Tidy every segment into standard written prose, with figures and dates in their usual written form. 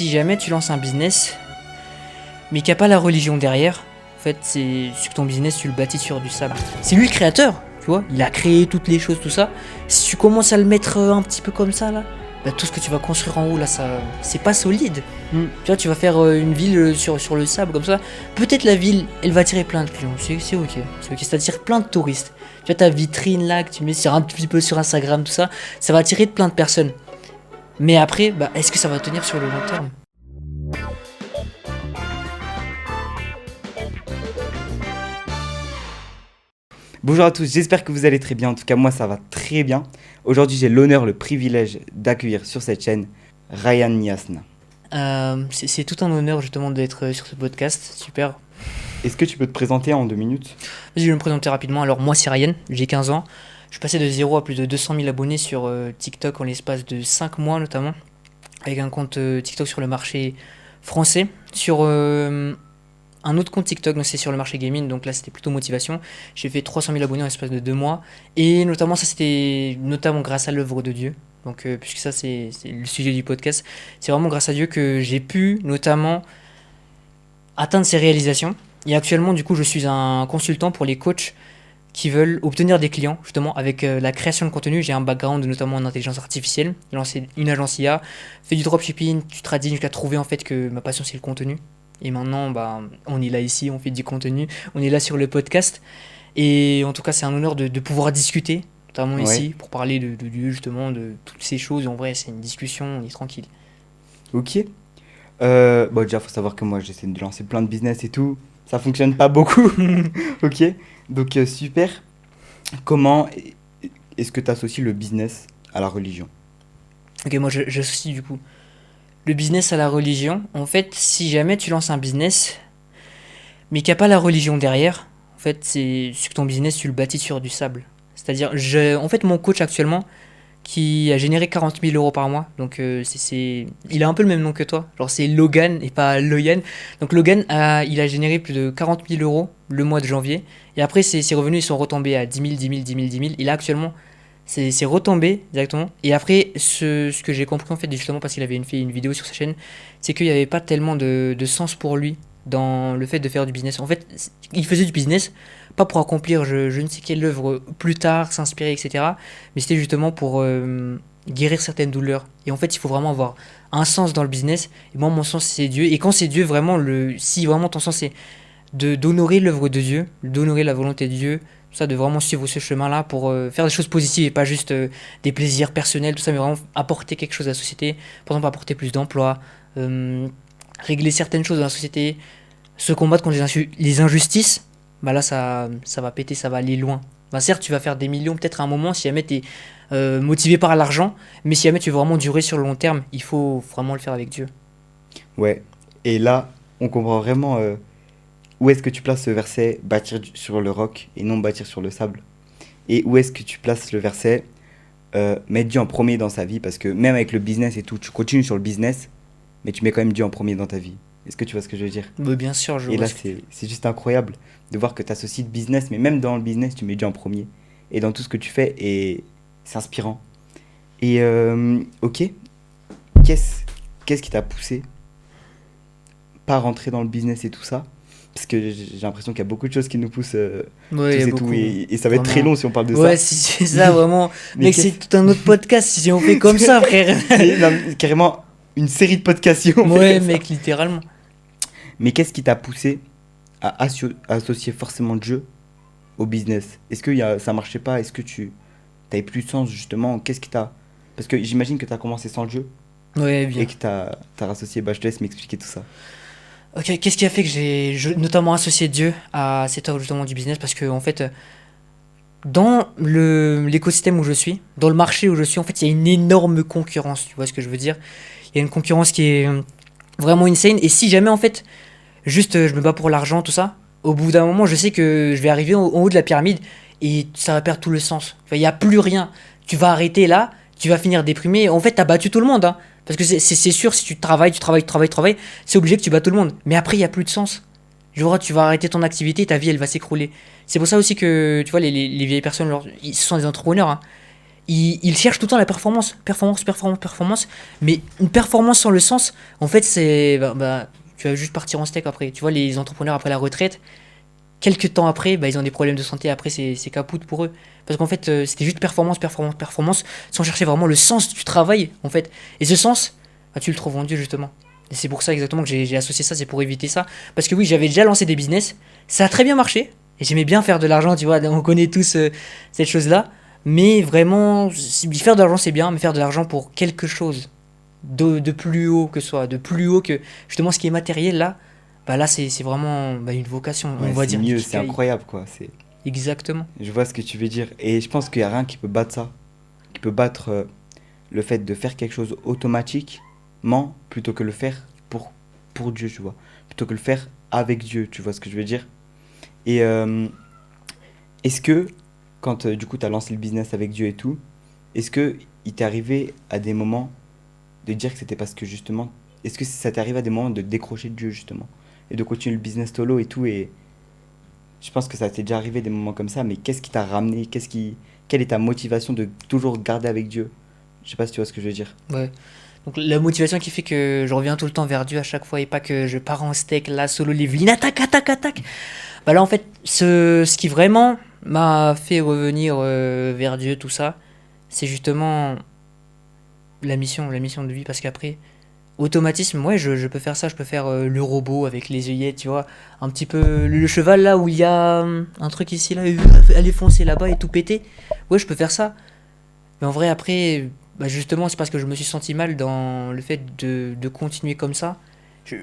si jamais tu lances un business, mais qu'il n'y a pas la religion derrière, en fait, c'est que ton business, tu le bâtis sur du sable. C'est lui le créateur, tu vois, il a créé toutes les choses, tout ça. Si tu commences à le mettre un petit peu comme ça, là, bah, tout ce que tu vas construire en haut, là, ça, c'est pas solide. Tu vois, tu vas faire une ville sur le sable, comme ça. Peut-être la ville, elle va attirer plein de clients, c'est ok. C'est ok, ça attire plein de touristes. Tu vois, ta vitrine, là, que tu mets sur un petit peu sur Instagram, tout ça, ça va attirer plein de personnes. Mais après, bah, est-ce que ça va tenir sur le long terme? Bonjour à tous, j'espère que vous allez très bien. En tout cas, moi, ça va très bien. Aujourd'hui, j'ai l'honneur, le privilège d'accueillir sur cette chaîne Ryan Niasna. C'est tout un honneur justement d'être sur ce podcast, super. Est-ce que tu peux te présenter en 2 minutes? Vas-y, je vais me présenter rapidement. Alors moi c'est Ryan, j'ai 15 ans. Je suis passé de 0 à plus de 200 000 abonnés sur TikTok en l'espace de 5 mois notamment. Avec un compte TikTok sur le marché français. Sur un autre compte TikTok, donc c'est sur le marché gaming, donc là c'était plutôt motivation. J'ai fait 300 000 abonnés en l'espace de 2 mois. Et notamment ça c'était notamment grâce à l'œuvre de Dieu. Donc puisque ça c'est le sujet du podcast. C'est vraiment grâce à Dieu que j'ai pu notamment atteindre ces réalisations. Et actuellement, du coup, je suis un consultant pour les coachs qui veulent obtenir des clients, justement, avec la création de contenu. J'ai un background notamment en intelligence artificielle. J'ai lancé une agence IA, fait du dropshipping, du trading, jusqu'à trouver en fait que ma passion c'est le contenu. Et maintenant, bah, on est là ici, on fait du contenu, on est là sur le podcast. Et en tout cas, c'est un honneur de pouvoir discuter, notamment Ouais. ici, pour parler de Dieu, justement, de toutes ces choses. Et en vrai, c'est une discussion, on est tranquille. Ok. Bon, déjà, faut savoir que moi, j'essaie de lancer plein de business et tout. Ça fonctionne pas beaucoup. Ok. Donc, super. Comment est-ce que tu associes le business à la religion? Ok, moi j'associe du coup le business à la religion. En fait, si jamais tu lances un business, mais qu'il n'y a pas la religion derrière, en fait, c'est que ton business, tu le bâtis sur du sable. C'est-à-dire, en fait, mon coach actuellement, qui a généré 40 000 euros par mois, donc il a un peu le même nom que toi, genre c'est Logan et pas Loyan. Donc Logan, il a généré plus de 40 000 euros le mois de janvier, et après ses revenus ils sont retombés à 10 000, 10 000, 10 000, 10 000, et là actuellement, c'est retombé directement. Et après, ce que j'ai compris en fait, justement parce qu'il avait fait une vidéo sur sa chaîne, c'est qu'il n'y avait pas tellement de sens pour lui dans le fait de faire du business. En fait, il faisait du business, pas pour accomplir je ne sais quelle œuvre plus tard, s'inspirer, etc. Mais c'était justement pour guérir certaines douleurs. Et en fait, il faut vraiment avoir un sens dans le business. Et moi, mon sens, c'est Dieu. Et quand c'est Dieu, vraiment, si vraiment ton sens, c'est d'honorer l'œuvre de Dieu, d'honorer la volonté de Dieu, tout ça, de vraiment suivre ce chemin-là pour faire des choses positives et pas juste des plaisirs personnels, tout ça, mais vraiment apporter quelque chose à la société. Par exemple, apporter plus d'emplois, régler certaines choses dans la société, se combattre contre les injustices, bah là, ça va péter, ça va aller loin. Bah certes, tu vas faire des millions peut-être à un moment si jamais tu es motivé par l'argent, mais si jamais tu veux vraiment durer sur le long terme, il faut vraiment le faire avec Dieu. Ouais. Et là, on comprend vraiment où est-ce que tu places ce verset bâtir sur le roc et non bâtir sur le sable. Et où est-ce que tu places le verset mettre Dieu en premier dans sa vie, parce que même avec le business et tout, tu continues sur le business, mais tu mets quand même Dieu en premier dans ta vie. Est-ce que tu vois ce que je veux dire? Mais bien sûr, je Et vois là, c'est juste incroyable de voir que tu associes le business, mais même dans le business, tu mets Dieu en premier. Et dans tout ce que tu fais, et c'est inspirant. Et ok, qu'est-ce qui t'a poussé pas à rentrer dans le business et tout ça? Parce que j'ai l'impression qu'il y a beaucoup de choses qui nous poussent Ouais, il y tous a et tout. beaucoup. Et ça va être très Vraiment. long si on parle de Ouais, ça. c'est ça, vraiment. Mais Mec, c'est tout un autre podcast si on fait comme ça, frère. Non, mais carrément une série de podcasts si on fait Ouais, comme ça. mec, littéralement. Mais qu'est-ce qui t'a poussé à associer forcément Dieu au business? Est-ce que ça marchait pas? Est-ce que tu t'avais plus de sens justement? Qu'est-ce qui t'a... Parce que j'imagine que tu as commencé sans Dieu Ouais, bien. et que tu as associé. Bah, je te laisse m'expliquer tout ça. Ok, qu'est-ce qui a fait que j'ai notamment associé Dieu à cette œuvre justement du business? Parce que, en fait, dans l'écosystème où je suis, dans le marché où je suis, en fait, il y a une énorme concurrence. Tu vois ce que je veux dire? Il y a une concurrence qui est vraiment insane. Et si jamais, en fait, juste je me bats pour l'argent, tout ça, au bout d'un moment, je sais que je vais arriver en haut de la pyramide et ça va perdre tout le sens. Enfin, il n'y a plus rien. Tu vas arrêter là, tu vas finir déprimé. En fait, tu as battu tout le monde, hein. Parce que c'est sûr, si tu travailles, c'est obligé que tu bats tout le monde. Mais après, il n'y a plus de sens. Genre, tu vas arrêter ton activité, ta vie, elle va s'écrouler. C'est pour ça aussi que, tu vois, les vieilles personnes, ils sont des entrepreneurs, hein. ils cherchent tout le temps la performance, performance, performance, performance, mais une performance sans le sens, en fait, tu vas juste partir en steak après. Tu vois, les entrepreneurs après la retraite, quelques temps après, ils ont des problèmes de santé, après c'est capoute pour eux. Parce qu'en fait, c'était juste performance, performance, performance, sans chercher vraiment le sens du travail, en fait. Et ce sens, tu le trouves en Dieu, justement. Et c'est pour ça exactement que j'ai associé ça, c'est pour éviter ça. Parce que oui, j'avais déjà lancé des business, ça a très bien marché, et j'aimais bien faire de l'argent, tu vois, on connaît tous cette chose-là. Mais vraiment, faire de l'argent c'est bien, mais faire de l'argent pour quelque chose de plus haut que soi, de plus haut que justement ce qui est matériel là, là c'est vraiment une vocation, on Ouais, va c'est dire, mieux, c'est Ikigai. incroyable, quoi. C'est... Exactement. Je vois ce que tu veux dire. Et je pense qu'il n'y a rien qui peut battre ça. Qui peut battre le fait de faire quelque chose automatiquement plutôt que le faire pour Dieu, tu vois. Plutôt que le faire avec Dieu, tu vois ce que je veux dire. Et est-ce que, quand du coup tu as lancé le business avec Dieu et tout, est-ce que il t'est arrivé à des moments de dire que c'était parce que justement, est-ce que ça t'est arrivé à des moments de décrocher de Dieu justement et de continuer le business solo et tout et je pense que ça t'est déjà arrivé des moments comme ça, mais qu'est-ce qui t'a ramené, quelle est ta motivation de toujours garder avec Dieu? Je sais pas si tu vois ce que je veux dire. Ouais. Donc la motivation qui fait que je reviens tout le temps vers Dieu à chaque fois et pas que je pars en steak là solo les attaque attaque attaque. Là en fait ce qui vraiment m'a fait revenir vers Dieu tout ça, c'est justement la mission de vie parce qu'après automatisme, ouais, je peux faire ça, je peux faire le robot avec les œillettes, tu vois, un petit peu le cheval là où il y a un truc ici là, aller foncer là-bas et tout péter. Ouais, je peux faire ça. Mais en vrai après, justement, c'est parce que je me suis senti mal dans le fait de continuer comme ça.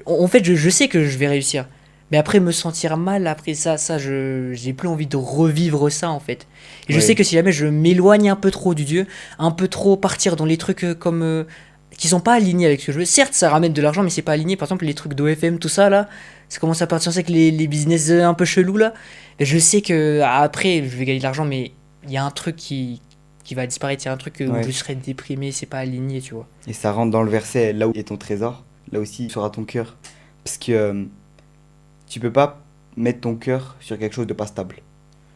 En fait, je sais que je vais réussir. Mais après me sentir mal après ça, j'ai plus envie de revivre ça en fait. Et je sais Ouais, que si jamais je m'éloigne un peu trop du Dieu, un peu trop partir dans les trucs comme qui sont pas alignés avec ce que je veux. Certes, ça ramène de l'argent, mais c'est pas aligné. Par exemple, les trucs d'OFM, tout ça là, ça commence à partir avec les business un peu chelous là. Et je sais que après, je vais gagner de l'argent, mais il y a un truc qui va disparaître. Il y a un truc où je ouais. serai déprimé, c'est pas aligné, tu vois. Et ça rentre dans le verset, là où est ton trésor, là aussi sera ton cœur. Parce que tu peux pas mettre ton cœur sur quelque chose de pas stable.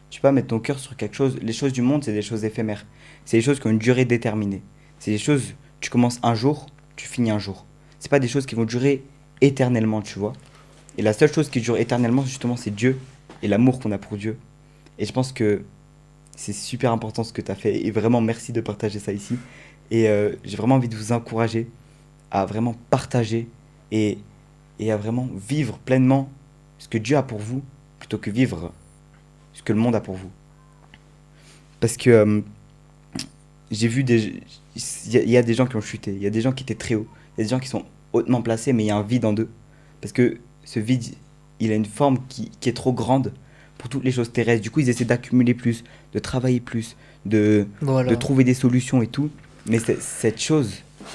Tu peux pas mettre ton cœur sur quelque chose. Les choses du monde, c'est des choses éphémères. C'est des choses qui ont une durée déterminée. C'est des choses, tu commences un jour, tu finis un jour. C'est pas des choses qui vont durer éternellement, tu vois. Et la seule chose qui dure éternellement, justement, c'est Dieu et l'amour qu'on a pour Dieu. Et je pense que c'est super important ce que tu as fait. Et vraiment, merci de partager ça ici. Et j'ai vraiment envie de vous encourager à vraiment partager et, et à vraiment vivre pleinement ce que Dieu a pour vous plutôt que vivre ce que le monde a pour vous. Parce que j'ai vu il y a des gens qui ont chuté, il y a des gens qui étaient très hauts, il y a des gens qui sont hautement placés, mais il y a un vide en eux. Parce que ce vide, il a une forme qui est trop grande pour toutes les choses terrestres. Du coup, ils essaient d'accumuler plus, de travailler plus, de Voilà. trouver des solutions et tout. Mais cette chose,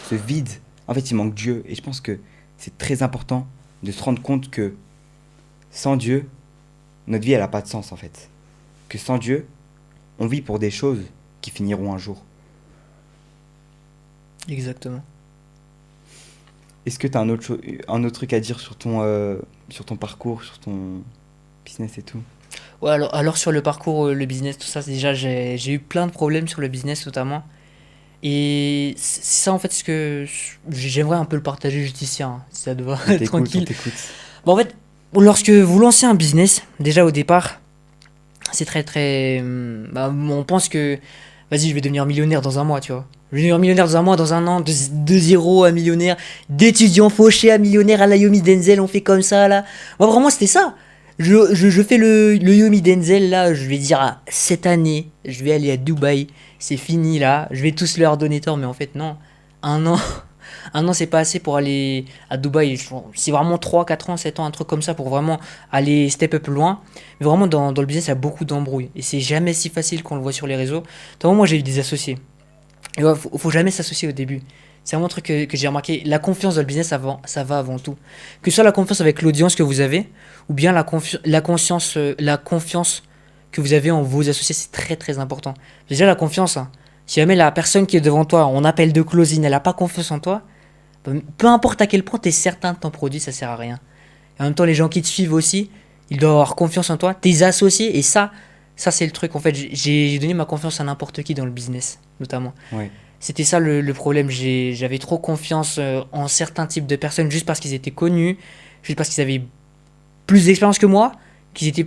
ce vide, en fait, il manque Dieu. Et je pense que c'est très important de se rendre compte que sans Dieu, notre vie, elle n'a pas de sens, en fait. Que sans Dieu, on vit pour des choses qui finiront un jour. Exactement. Est-ce que tu as un autre truc à dire sur ton parcours, sur ton business et tout? Ouais, alors sur le parcours, le business, tout ça, déjà j'ai eu plein de problèmes sur le business notamment. Et c'est ça en fait ce que j'aimerais un peu le partager juste ici, hein, si ça te va, On t'écoute, on tranquille. t'écoute. Bon, en fait, lorsque vous lancez un business, déjà au départ, c'est très très. On pense que, vas-y, je vais devenir millionnaire dans un mois, tu vois. Je vais devenir millionnaire dans un mois, dans un an, de zéro à millionnaire, d'étudiant fauché à millionnaire à la Yomi Denzel, on fait comme ça là. Moi vraiment c'était ça. Je fais le Yomi Denzel là, je vais dire cette année, je vais aller à Dubaï, c'est fini là, je vais tous leur donner tort, mais en fait non. Un an, un an c'est pas assez pour aller à Dubaï. C'est vraiment 3 4 ans, 7 ans, un truc comme ça pour vraiment aller step up loin. Mais vraiment dans le business, il y a beaucoup d'embrouilles. Et c'est jamais si facile qu'on le voit sur les réseaux. Notamment moi j'ai eu des associés. Et ouais, faut jamais s'associer au début. C'est vraiment un truc que j'ai remarqué. La confiance dans le business, ça va avant tout. Que ce soit la confiance avec l'audience que vous avez, ou bien la confiance que vous avez en vos associés, c'est très très important. Déjà la confiance, hein. Si jamais la personne qui est devant toi, on appelle de closing, elle n'a pas confiance en toi, peu importe à quel point tu es certain de ton produit, ça sert à rien. Et en même temps, les gens qui te suivent aussi, ils doivent avoir confiance en toi, tes associés, et Ça, c'est le truc. En fait, j'ai donné ma confiance à n'importe qui dans le business, notamment. Ouais. C'était ça le problème. J'avais trop confiance en certains types de personnes juste parce qu'ils étaient connus, juste parce qu'ils avaient plus d'expérience que moi, qu'ils étaient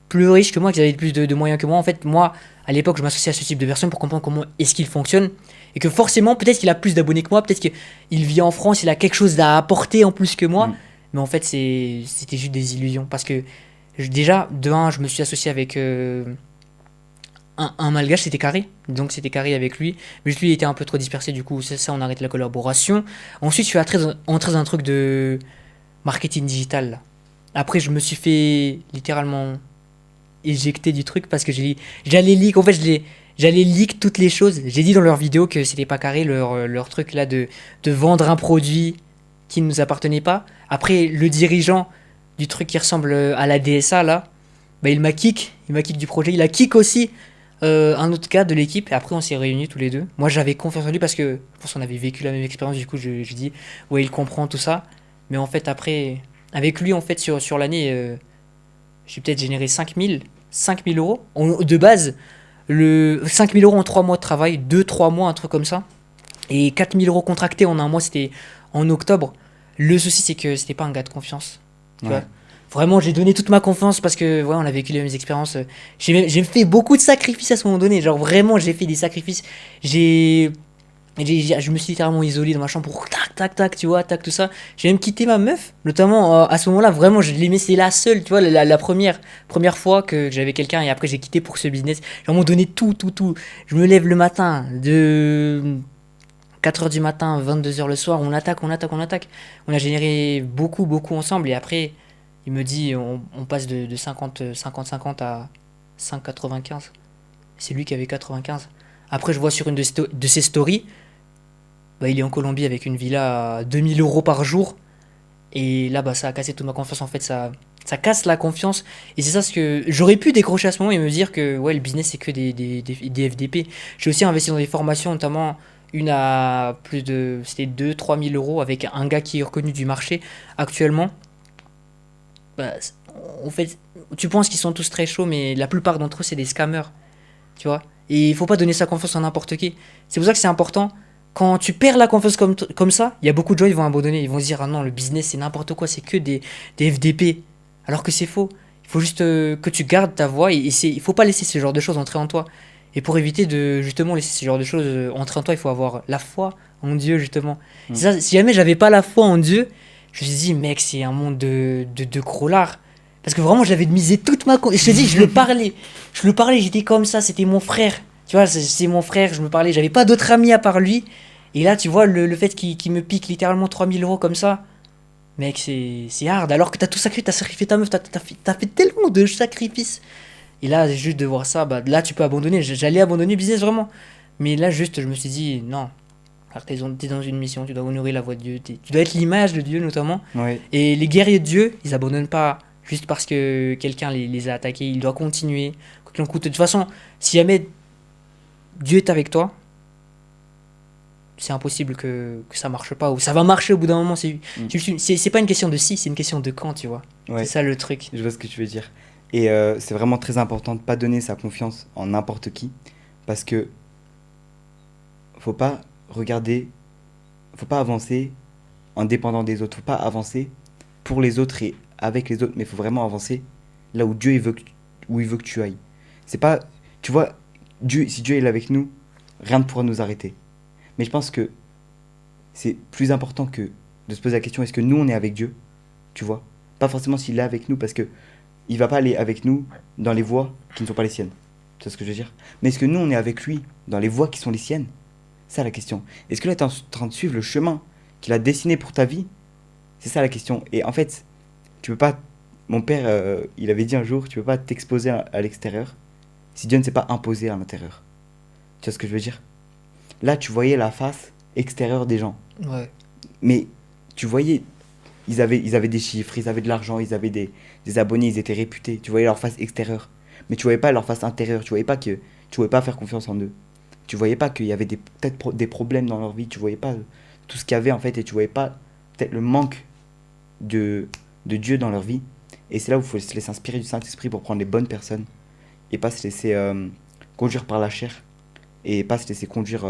plus riches que moi, qu'ils avaient plus de moyens que moi. En fait, moi, à l'époque, je m'associais à ce type de personnes pour comprendre comment est-ce qu'il fonctionne. Et que forcément, peut-être qu'il a plus d'abonnés que moi, peut-être qu'il vit en France, il a quelque chose à apporter en plus que moi. Mm. Mais en fait, c'était juste des illusions. Parce que déjà, de un, je me suis associé avec un malgache, c'était carré. Donc c'était carré avec lui. Mais juste lui, il était un peu trop dispersé, du coup, c'est ça, on arrête la collaboration. Ensuite, je suis entré dans un truc de marketing digital, là. Après, je me suis fait littéralement éjecter du truc parce que j'allais leak. En fait, j'allais leak toutes les choses. J'ai dit dans leur vidéo que c'était pas carré, leur truc là de vendre un produit qui ne nous appartenait pas. Après, le dirigeant du truc qui ressemble à la DSA là, bah, il m'a kick du projet. Il a kick aussi un autre gars de l'équipe. Et après, on s'est réunis tous les deux. Moi, j'avais confiance en lui parce que je pense qu'on avait vécu la même expérience. Du coup, je dis, ouais, il comprend tout ça. Mais en fait, après, avec lui, en fait, sur l'année, j'ai peut-être généré 5000 euros. De base, 5000 euros en 3 mois de travail, 2 3 mois, un truc comme ça. Et 4000 euros contractés en un mois, c'était en octobre. Le souci, c'est que c'était pas un gars de confiance. Tu vois. Ouais. Vraiment, j'ai donné toute ma confiance parce que ouais, on a vécu les mêmes expériences. J'ai fait beaucoup de sacrifices à ce moment donné. Genre vraiment, j'ai fait des sacrifices. J'ai je me suis littéralement isolé dans ma chambre pour tac, tac, tac, tu vois, tac, tout ça. J'ai même quitté ma meuf, notamment à ce moment-là, vraiment, je l'aimais, c'est la seule, tu vois, la première fois que j'avais quelqu'un et après j'ai quitté pour ce business. J'ai vraiment donné tout, tout, tout. Je me lève le matin, de 4 heures du matin, 22 heures le soir, on attaque, on attaque, on attaque. On a généré beaucoup, beaucoup ensemble et après, il me dit, on passe de 50 à 5,95. C'est lui qui avait 95. Après, je vois sur une de ses stories, bah, il est en Colombie avec une villa à 2000 euros par jour. Et là, bah, ça a cassé toute ma confiance. En fait, ça casse la confiance. Et c'est ça ce que j'aurais pu décrocher à ce moment et me dire que ouais, le business, c'est que des FDP. J'ai aussi investi dans des formations, notamment une à plus de. C'était 2 3 000 euros avec un gars qui est reconnu du marché actuellement. Bah, en fait, tu penses qu'ils sont tous très chauds, mais la plupart d'entre eux, c'est des scammers. Tu vois. Et il faut pas donner sa confiance à n'importe qui. C'est pour ça que c'est important. Quand tu perds la confiance comme ça, il y a beaucoup de gens qui vont abandonner. Ils vont se dire, ah non, le business c'est n'importe quoi, c'est que des FDP. Alors que c'est faux. Il faut juste que tu gardes ta voix il faut pas laisser ce genre de choses entrer en toi. Et pour éviter de justement laisser ce genre de choses entrer en toi, il faut avoir la foi en Dieu, justement. Mm. C'est ça, si jamais j'avais pas la foi en Dieu, je me suis dit, mec, c'est un monde de gros lards. Parce que vraiment, j'avais misé toute ma Je te dis, je le parlais. Je le parlais, j'étais comme ça, c'était mon frère. Tu vois, c'est mon frère, je me parlais. J'avais pas d'autres amis à part lui. Et là, tu vois, le fait qu'il me pique littéralement 3000 euros comme ça, mec, c'est hard. Alors que t'as tout sacrifié, t'as sacrifié ta meuf, t'as fait tellement de sacrifices. Et là, juste de voir ça, bah là, tu peux abandonner. J'allais abandonner le business vraiment. Mais là, juste, je me suis dit, non. Alors, t'es dans une mission, tu dois honorer la voix de Dieu. Tu dois être l'image de Dieu, notamment. Ouais. Et les guerriers de Dieu, ils abandonnent pas juste parce que quelqu'un les a attaqués. Ils doivent continuer. Quoi qu'il en coûte. De toute façon, si jamais Dieu est avec toi, c'est impossible que ça marche pas. Ou ça va marcher au bout d'un moment. Mm. C'est pas une question de si, c'est une question de quand, tu vois. C'est Ouais. ça le truc. Je vois ce que tu veux dire. Et c'est vraiment très important de pas donner sa confiance en n'importe qui. Parce que faut pas regarder, faut pas avancer en dépendant des autres. Faut pas avancer pour les autres et avec les autres, mais faut vraiment avancer là où Dieu il veut où il veut que tu ailles. C'est pas, tu vois, Dieu, si Dieu est avec nous, rien ne pourra nous arrêter. Mais je pense que c'est plus important que de se poser la question est-ce que nous on est avec Dieu, tu vois? Pas forcément s'il est avec nous parce que il va pas aller avec nous dans les voies qui ne sont pas les siennes. Tu vois ce que je veux dire? Mais est-ce que nous on est avec lui dans les voies qui sont les siennes? C'est ça la question. Est-ce que là tu es en train de suivre le chemin qu'il a dessiné pour ta vie? C'est ça la question. Et en fait, tu peux pas. Mon père, il avait dit un jour, tu peux pas t'exposer à l'extérieur si Dieu ne s'est pas imposé à l'intérieur. Tu vois ce que je veux dire? Là, tu voyais la face extérieure des gens. Ouais. Mais tu voyais, ils avaient des chiffres, ils avaient de l'argent, ils avaient des abonnés, ils étaient réputés. Tu voyais leur face extérieure. Mais tu voyais pas leur face intérieure. Tu voyais pas que tu pouvais pas faire confiance en eux. Tu voyais pas qu'il y avait peut-être des problèmes dans leur vie. Tu voyais pas tout ce qu'il y avait en fait et tu voyais pas peut-être le manque de Dieu dans leur vie. Et c'est là où il faut se laisser inspirer du Saint-Esprit pour prendre les bonnes personnes et pas se laisser conduire par la chair et pas se laisser conduire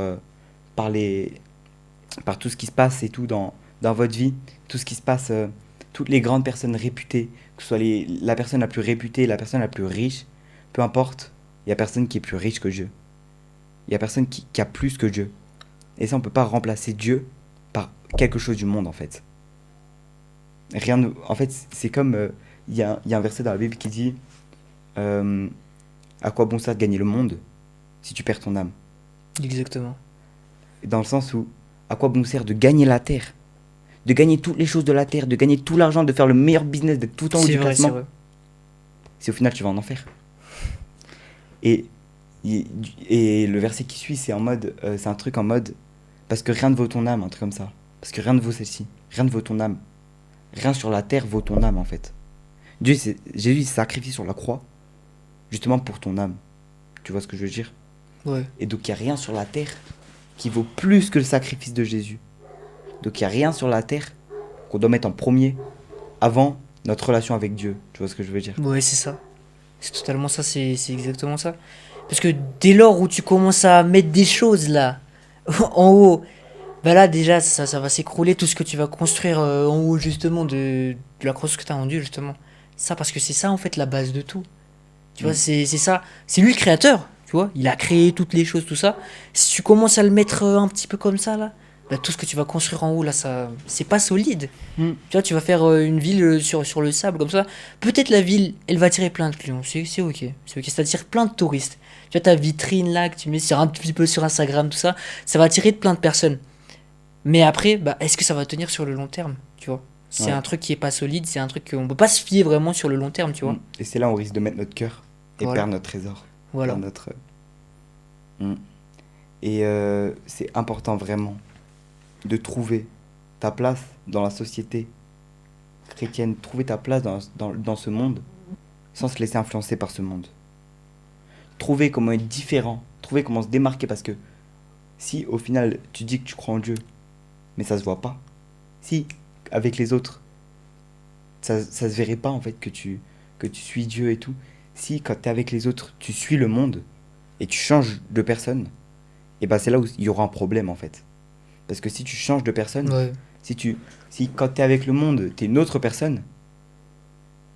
par par tout ce qui se passe et tout dans votre vie, tout ce qui se passe, toutes les grandes personnes réputées, que ce soit la personne la plus réputée, la personne la plus riche, peu importe, il y a personne qui est plus riche que Dieu. Il y a personne qui a plus que Dieu. Et ça, on peut pas remplacer Dieu par quelque chose du monde, en fait. En fait, c'est comme, il y a un verset dans la Bible qui dit, à quoi bon sert de gagner le monde si tu perds ton âme? Exactement. Dans le sens où, à quoi bon sert de gagner la terre, de gagner toutes les choses de la terre, de gagner tout l'argent, de faire le meilleur business, d'être tout en haut C'est du vrai, c'est classement, vrai. si au final tu vas en enfer. Et, et le verset qui suit, c'est un truc en mode, parce que rien ne vaut ton âme, un truc comme ça. Parce que rien ne vaut celle-ci, rien ne vaut ton âme. Rien sur la terre vaut ton âme, en fait. Jésus s'est sacrifié sur la croix, justement pour ton âme. Tu vois ce que je veux dire? Ouais. Et donc il n'y a rien sur la terre qui vaut plus que le sacrifice de Jésus. Donc il n'y a rien sur la terre qu'on doit mettre en premier avant notre relation avec Dieu. Tu vois ce que je veux dire? Ouais, c'est ça. C'est totalement ça, c'est exactement ça. Parce que dès lors où tu commences à mettre des choses là, en haut, bah là déjà ça va s'écrouler tout ce que tu vas construire en haut justement de la croix que tu as en Dieu justement. Ça parce que c'est ça en fait la base de tout. Tu vois, Mm. c'est ça. C'est lui le créateur, tu vois. Il a créé toutes les choses, tout ça. Si tu commences à le mettre un petit peu comme ça là, bah, tout ce que tu vas construire en haut là, ça c'est pas solide. Mm. Tu vois, tu vas faire une ville sur le sable comme ça. Peut-être la ville, elle va attirer plein de clients. C'est ok. C'est ok. Ça attire plein de touristes. Tu vois, ta vitrine là que tu mets sur un petit peu sur Instagram, tout ça, ça va attirer plein de personnes. Mais après, bah, est-ce que ça va tenir sur le long terme, tu vois? C'est Ouais. un truc qui est pas solide, c'est un truc qu'on peut pas se fier vraiment sur le long terme, tu vois? Et c'est là où on risque de mettre notre cœur et Voilà. perdre notre trésor. Voilà. Perdre notre... Mm. Et c'est important vraiment de trouver ta place dans la société chrétienne, trouver ta place dans ce monde sans se laisser influencer par ce monde. Trouver comment être différent, trouver comment se démarquer parce que si au final tu dis que tu crois en Dieu, mais ça se voit pas, si avec les autres ça se verrait pas en fait que tu suis Dieu et tout, si quand tu es avec les autres tu suis le monde et tu changes de personne, et ben c'est là où il y aura un problème en fait. Parce que si tu changes de personne, Ouais, si quand tu es avec le monde, tu es une autre personne,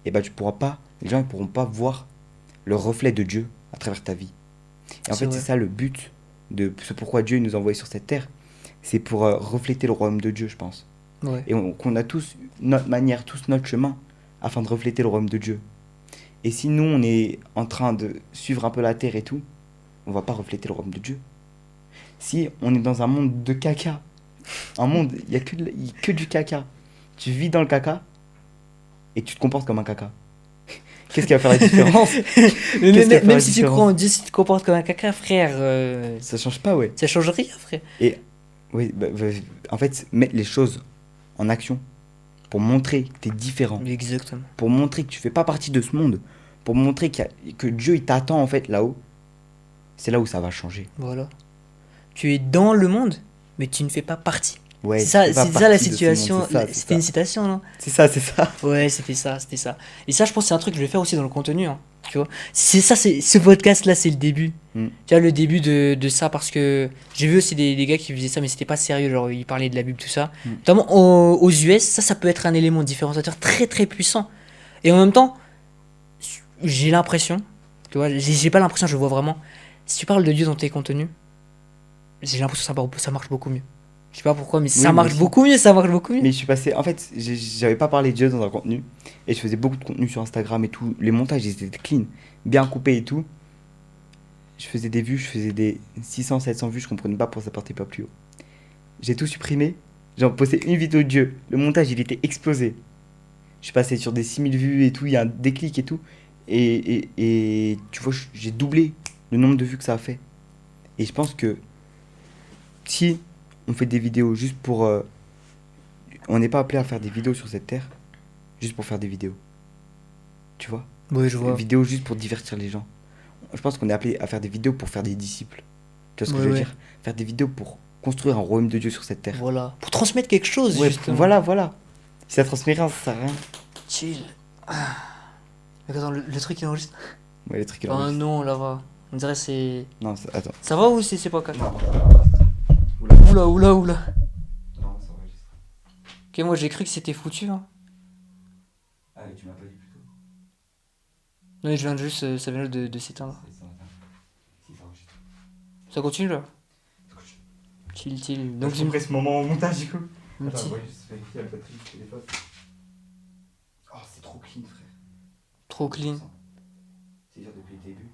et ben tu pourras pas, les gens ils pourront pas voir le reflet de Dieu à travers ta vie. Et en c'est fait, c'est vrai. ça le but de ce pourquoi Dieu nous a envoyés sur cette terre, c'est pour refléter le royaume de Dieu, je pense. Ouais. Et qu'on a tous notre manière, tous notre chemin, afin de refléter le royaume de Dieu. Et si nous, on est en train de suivre un peu la terre et tout, on va pas refléter le royaume de Dieu. Si on est dans un monde de caca, un monde, il y a que du caca, tu vis dans le caca et tu te comportes comme un caca. Qu'est-ce qui va faire la différence? Qu'est-ce qui va faire Même la si tu crois en différence? Dieu, si tu te comportes comme un caca, frère, Ça change pas, ouais. ça change rien, frère. Et oui, en fait, mettre les choses en action pour montrer que tu es différent, Exactement. pour montrer que tu fais pas partie de ce monde, pour montrer que Dieu il t'attend en fait là-haut, c'est là où ça va changer. Voilà. Tu es dans le monde, mais tu ne fais pas partie. Ouais, C'est tu ça, fais pas c'est ça la partie de ce monde, situation. c'est ça, c'est C'était ça. une citation, non? C'est ça, c'est ça. Ouais, c'était ça, c'était ça. Et ça, je pense que c'est un truc que je vais faire aussi dans le contenu, hein, tu vois. C'est ça, c'est ce podcast-là, c'est le début. Mm. Tu vois, le début de ça, parce que j'ai vu aussi des gars qui faisaient ça, mais c'était pas sérieux, genre ils parlaient de la Bible, tout ça. Mm. Notamment aux US, ça peut être un élément différenciateur très très puissant. Et en même temps, j'ai l'impression, tu vois, j'ai pas l'impression, je le vois vraiment. Si tu parles de Dieu dans tes contenus, j'ai l'impression que ça marche beaucoup mieux. Je sais pas pourquoi, mais ça Oui, moi marche aussi. beaucoup mieux, ça marche beaucoup mieux. Mais je suis passé. En fait, j'avais pas parlé de Dieu dans un contenu. Et je faisais beaucoup de contenu sur Instagram et tout. Les montages, ils étaient clean, bien coupés et tout. Je faisais des vues, je faisais des 600, 700 vues. Je comprenais pas pourquoi ça partait pas plus haut. J'ai tout supprimé. J'ai posté une vidéo de Dieu. Le montage, il était explosé. Je suis passé sur des 6000 vues et tout. Il y a un déclic et tout. Et tu vois, j'ai doublé le nombre de vues que ça a fait. Et je pense que si on fait des vidéos juste pour. On n'est pas appelé à faire des vidéos sur cette terre juste pour faire des vidéos. Tu vois? Ouais, je Des vois. vidéos juste pour divertir les gens. Je pense qu'on est appelé à faire des vidéos pour faire des disciples. Tu vois ce que Ouais, je veux ouais. dire? Faire des vidéos pour construire un royaume de Dieu sur cette terre. Voilà. Pour transmettre quelque chose, Ouais, justement. voilà, voilà. Si ça transmet rien, ça sert à rien. Chill. Ah. Mais attends, le truc il enregistre. Ouais, les trucs qui Oh l'enregistrent. non, là va. On dirait c'est. Non, attends. Ça va ou c'est pas calme? Non. Oula, oula, oula. Non, ça enregistre. Ok, moi j'ai cru que c'était foutu. Hein. Ah, mais tu m'as pas dit plus tôt. Non, mais je viens de juste. Ça vient juste de s'éteindre. Si, ça enregistre. Ça continue là? Chill, chill. Donc, Donc, je ferai ce moment au montage du coup. un Attends, petit. on va juste vérifier la batterie du téléphone. Oh, c'est trop clean, frère. Trop clean. C'est dur depuis le début.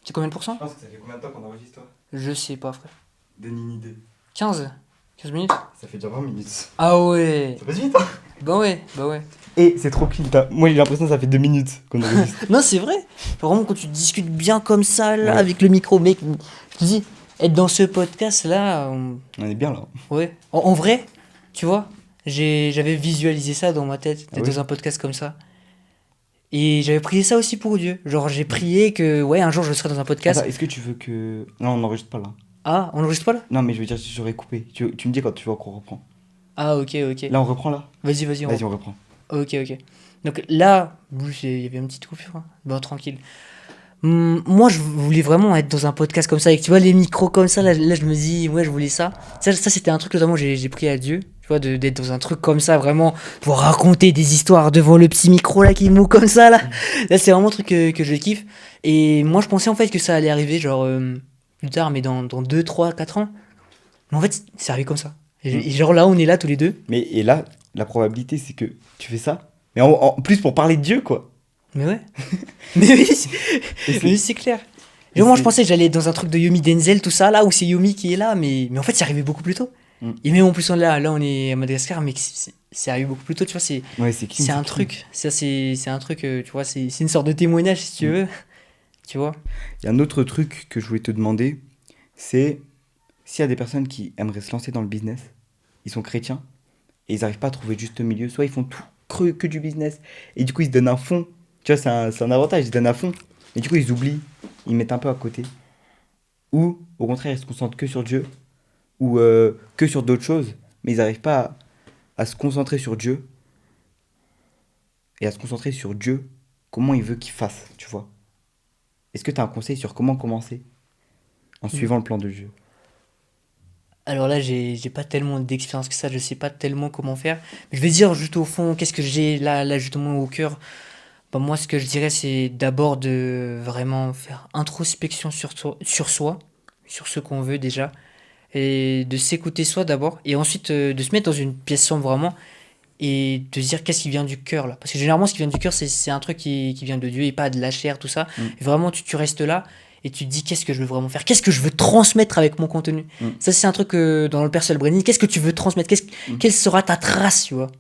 C'est combien de Je pourcents? pense que ça fait combien de temps qu'on enregistre, toi? Je sais pas, frère. Donne une idée. 15? 15 minutes? Ça fait déjà 20 minutes. Ah ouais. Ça passe vite, hein? Bah ouais, bah ouais. Et c'est trop clean. Moi, j'ai l'impression que ça fait 2 minutes qu'on enregistre. Non, c'est vrai. Vraiment, quand tu discutes bien comme ça, là, Ouais. avec le micro, mec, je te dis, être dans ce podcast-là, On est bien là. ouais. En vrai, tu vois, j'avais visualisé ça dans ma tête, Ah d'être oui dans un podcast comme ça. Et j'avais prié ça aussi pour Dieu. Genre, j'ai prié que, ouais, un jour je serai dans un podcast. Attends, est-ce que tu veux que. Non, on n'enregistre pas là. Ah, on enregistre pas là? Non, mais je veux dire, j'aurais coupé. Tu me dis quand tu veux qu'on reprend. Ah, ok, ok. Là, on reprend là? Vas-y, Vas-y, on reprend. Ok, ok. Donc là, il y avait une petite coupure. Hein. Bon, tranquille. Moi, je voulais vraiment être dans un podcast comme ça, avec, tu vois, les micros comme ça. Là, je me dis, ouais, je voulais ça. Ça c'était un truc, notamment, j'ai prié à Dieu, tu vois, d'être dans un truc comme ça, vraiment, pour raconter des histoires devant le petit micro là qui mou comme ça, là. Là, c'est vraiment un truc que je kiffe. Et moi, je pensais en fait que ça allait arriver, genre, plus tard, mais dans 2, 3, 4 ans. Mais en fait, c'est arrivé comme ça. Et genre là, on est là tous les deux. Mais et là, la probabilité, c'est que tu fais ça. Mais en plus, pour parler de Dieu, quoi. Mais ouais. Mais oui, Et mais c'est clair. et Genre, moi, je c'est- pensais que j'allais être dans un truc de Yomi Denzel, tout ça, là où c'est Yomi qui est là, mais en fait, c'est arrivé beaucoup plus tôt. Mm. Et même en plus, là, on est à Madagascar, mais c'est arrivé beaucoup plus tôt, tu vois, Ouais, c'est clean. c'est un truc. Ça, c'est un truc, tu vois, c'est une sorte de témoignage, si tu veux. Tu vois. Il y a un autre truc que je voulais te demander, c'est s'il y a des personnes qui aimeraient se lancer dans le business, ils sont chrétiens, et ils n'arrivent pas à trouver le juste milieu, soit ils font tout creux que du business, et du coup ils se donnent un fond, tu vois, c'est un avantage, ils se donnent à fond, et du coup ils oublient, ils mettent un peu à côté, ou au contraire ils se concentrent que sur Dieu, ou que sur d'autres choses, mais ils n'arrivent pas à se concentrer sur Dieu, et à se concentrer sur Dieu, comment il veut qu'ils fassent, tu vois. Est-ce que tu as un conseil sur comment commencer en suivant le plan de Dieu? Alors là, j'ai pas tellement d'expérience que ça, je sais pas tellement comment faire. Mais je vais dire juste au fond, qu'est-ce que j'ai là justement au cœur. Bah, moi, ce que je dirais, c'est d'abord de vraiment faire introspection sur soi, sur ce qu'on veut déjà, et de s'écouter soi d'abord, et ensuite de se mettre dans une pièce sombre vraiment, et de se dire qu'est-ce qui vient du cœur là. Parce que généralement, ce qui vient du cœur, c'est un truc qui vient de Dieu et pas de la chair, tout ça. Mm. Et vraiment, tu restes là et tu te dis qu'est-ce que je veux vraiment faire, qu'est-ce que je veux transmettre avec mon contenu. Mm. Ça, c'est un truc dans le personal branding. Qu'est-ce que tu veux transmettre, quelle sera ta trace, tu vois.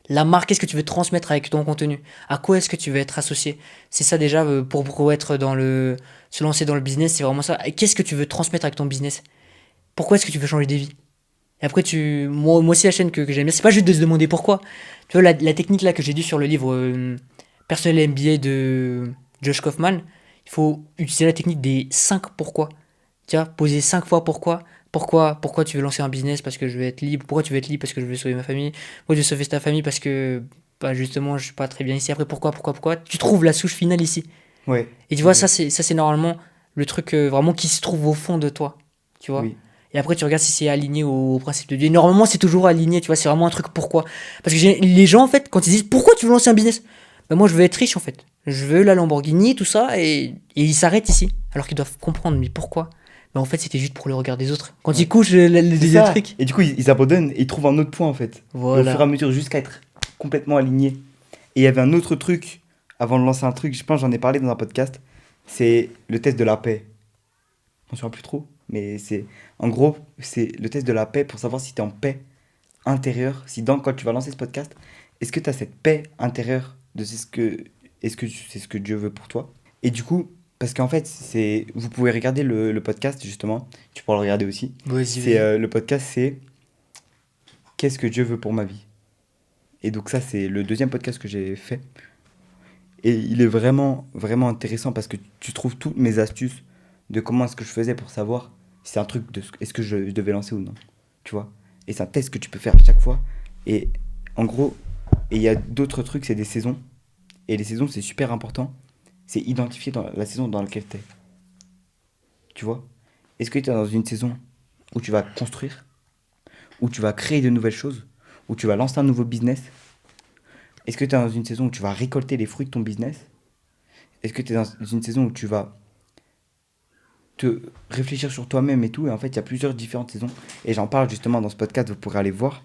La marque, qu'est-ce que tu veux transmettre avec ton contenu? À quoi est-ce que tu veux être associé? C'est ça déjà pour être se lancer dans le business, c'est vraiment ça. Et qu'est-ce que tu veux transmettre avec ton business? Pourquoi est-ce que tu veux changer des vies? Et après, moi aussi, la chaîne que j'aime bien, c'est pas juste de se demander pourquoi. Tu vois, la technique là que j'ai due sur le livre Personnel MBA de Josh Kaufman, il faut utiliser la technique des 5 pourquoi. Tu vois, poser 5 fois pourquoi. Pourquoi tu veux lancer un business? Parce que je veux être libre. Pourquoi tu veux être libre? Parce que je veux sauver ma famille. Pourquoi tu veux sauver ta famille? Parce que bah, justement, je suis pas très bien ici. Après, pourquoi? Tu trouves la souche finale ici. Ouais. Et tu vois, ça, c'est normalement le truc vraiment qui se trouve au fond de toi. Tu vois? Oui. Et après, tu regardes si c'est aligné au principe de Dieu. Et normalement, c'est toujours aligné, tu vois, c'est vraiment un truc pourquoi. Parce que les gens, en fait, quand ils disent pourquoi tu veux lancer un business? Ben moi, je veux être riche, en fait. Je veux la Lamborghini, tout ça, et ils s'arrêtent ici. Alors qu'ils doivent comprendre, mais pourquoi? Ben en fait, c'était juste pour le regard des autres. Quand ils couchent le C'est deuxième ça. truc. Et du coup, ils abandonnent et ils trouvent un autre point en fait. Et au fur et à Voilà. mesure, jusqu'à être complètement alignés. Et il y avait un autre truc, avant de lancer un truc, je pense que j'en ai parlé dans un podcast, c'est le test de la paix. On ne souviens plus trop, mais c'est. En gros, c'est le test de la paix pour savoir si tu es en paix intérieure. Si quand tu vas lancer ce podcast, est-ce que tu as cette paix intérieure de est-ce que c'est ce que Dieu veut pour toi? Et du coup, parce qu'en fait, vous pouvez regarder le podcast justement, tu pourras le regarder aussi. Vas-y, C'est vas-y. le podcast, c'est Qu'est-ce que Dieu veut pour ma vie? Et donc ça, c'est le deuxième podcast que j'ai fait. Et il est vraiment, vraiment intéressant parce que tu trouves toutes mes astuces de comment est-ce que je faisais pour savoir si c'est un truc de est-ce que je devais lancer ou non. Tu vois? Et c'est un test que tu peux faire à chaque fois. Et en gros, et il y a d'autres trucs, c'est des saisons. Et les saisons, c'est super important. c'est identifier dans la saison dans laquelle tu es. Tu vois? Est-ce que tu es dans une saison où tu vas construire, où tu vas créer de nouvelles choses, où tu vas lancer un nouveau business? Est-ce que tu es dans une saison où tu vas récolter les fruits de ton business? Est-ce que tu es dans une saison où tu vas te réfléchir sur toi-même et tout? Et en fait, il y a plusieurs différentes saisons. Et j'en parle justement dans ce podcast, vous pourrez aller voir.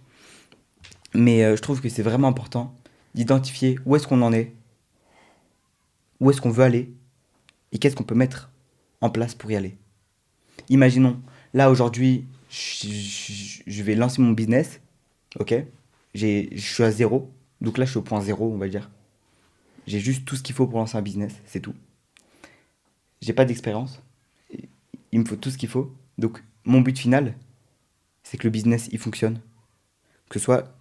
Mais je trouve que c'est vraiment important d'identifier où est-ce qu'on en est, où est-ce qu'on veut aller, et qu'est-ce qu'on peut mettre en place pour y aller. Imaginons, là aujourd'hui, je vais lancer mon business, ok? Je suis à zéro, donc là je suis au point zéro, on va dire. J'ai juste tout ce qu'il faut pour lancer un business, c'est tout. J'ai pas d'expérience, il me faut tout ce qu'il faut. Donc mon but final, c'est que le business il fonctionne, que ce soit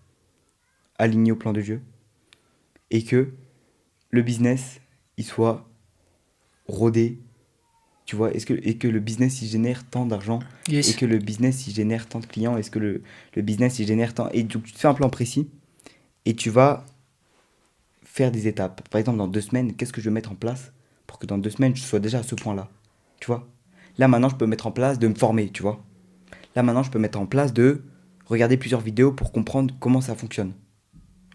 aligné au plan de Dieu, et que le business il soit rodé. Tu vois, et que le business il génère tant d'argent, et Yes. que le business il génère tant de clients, est-ce que le business il génère tant. Et donc tu te fais un plan précis et tu vas faire des étapes. Par exemple, dans 2 semaines, qu'est-ce que je vais mettre en place pour que dans 2 semaines je sois déjà à ce point-là. Tu vois, là maintenant je peux mettre en place de me former, tu vois. Là maintenant je peux mettre en place de regarder plusieurs vidéos pour comprendre comment ça fonctionne.